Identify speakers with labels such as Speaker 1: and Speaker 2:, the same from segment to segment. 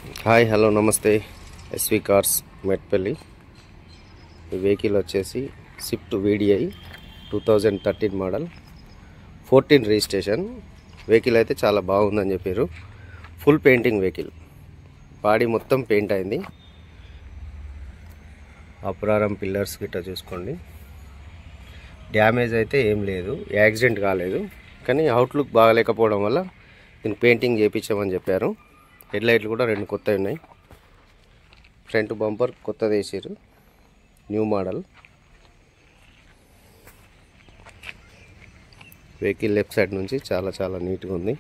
Speaker 1: Hi hello నమస్తే. SV cars Metpalli. ఈ vehicle వచ్చేసి Swift VDI 2013 model, 14 registration. Vehicle అయితే చాలా బాగుందని చెప్పారు. ఫుల్ పెయింటింగ్ వెహికల్, బాడీ మొత్తం పెయింట్ అయింది. అపురారం పిల్లర్స్ గిట్ట చూసుకోండి. డ్యామేజ్ అయితే ఏం లేదు, యాక్సిడెంట్ కాలేదు. కానీ అవుట్లుక్ బాగాలేకపోవడం వల్ల దీన్ని పెయింటింగ్ చేయించామని చెప్పారు. హెడ్ లైట్లు కూడా 2 కొత్తవి ఉన్నాయి. ఫ్రంట్ బంపర్ కొత్తది వేసారు, new model. Vehicle left side నుంచి చాలా నీట్గా ఉంది.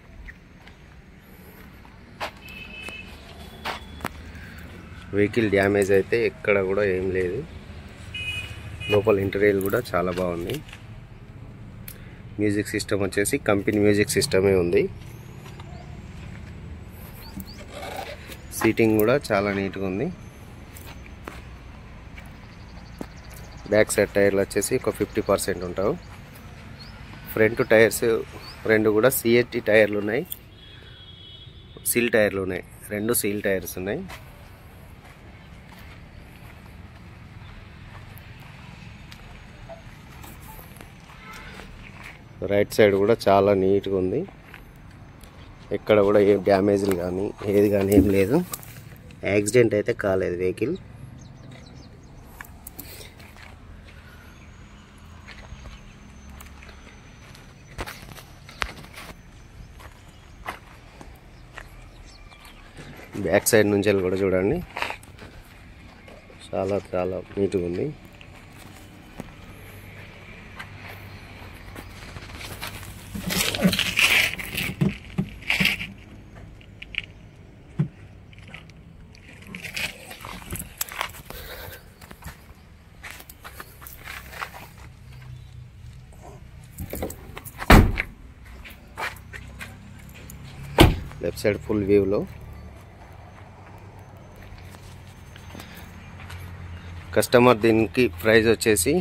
Speaker 1: వెహికల్ డ్యామేజ్ అయితే ఎక్కడ కూడా ఏం లేదు. లోపల ఇంటీరియర్ కూడా చాలా బాగుంది. మ్యూజిక్ సిస్టమ్ వచ్చేసి కంపెనీ మ్యూజిక్ సిస్టమే ఉంది. సీటింగ్ కూడా చాలా నీట్గా ఉంది. బ్యాక్ సైడ్ టైర్లు వచ్చేసి ఒక 50% ఉంటావు. ఫ్రంట్ టైర్స్ 2 కూడా CAT టైర్లు ఉన్నాయి, సీల్ టైర్లు ఉన్నాయి. 2 సీల్ టైర్స్ ఉన్నాయి. రైట్ సైడ్ కూడా చాలా నీట్గా ఉంది. ఎక్కడ కూడా ఏ డ్యామేజ్లు కానీ ఏది కానీ ఏం లేదు. యాక్సిడెంట్ అయితే కాలేదు వెహికల్. బ్యాక్ సైడ్ నుంచి కూడా చూడండి, చాలా నీట్గా ఉంది. లెఫ్ట్ సైడ్ ఫుల్ వ్యూలో కస్టమర్ దీనికి ప్రైస్ వచ్చేసి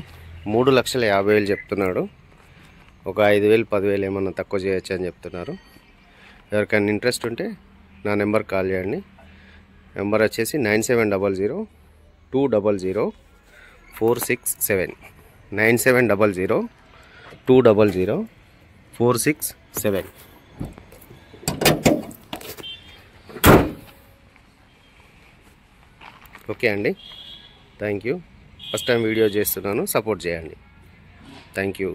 Speaker 1: 3,50,000 చెప్తున్నాడు. ఒక 5,000 10,000 ఏమన్నా తక్కువ చేయొచ్చు అని చెప్తున్నారు. ఎవరికైనా ఇంట్రెస్ట్ ఉంటే నా నెంబర్ కాల్ చేయండి. నెంబర్ వచ్చేసి 9700200467 9700200467. ఓకే అండి, thank you. First time video చేస్తున్నాను, సపోర్ట్ చేయండి. Thank you.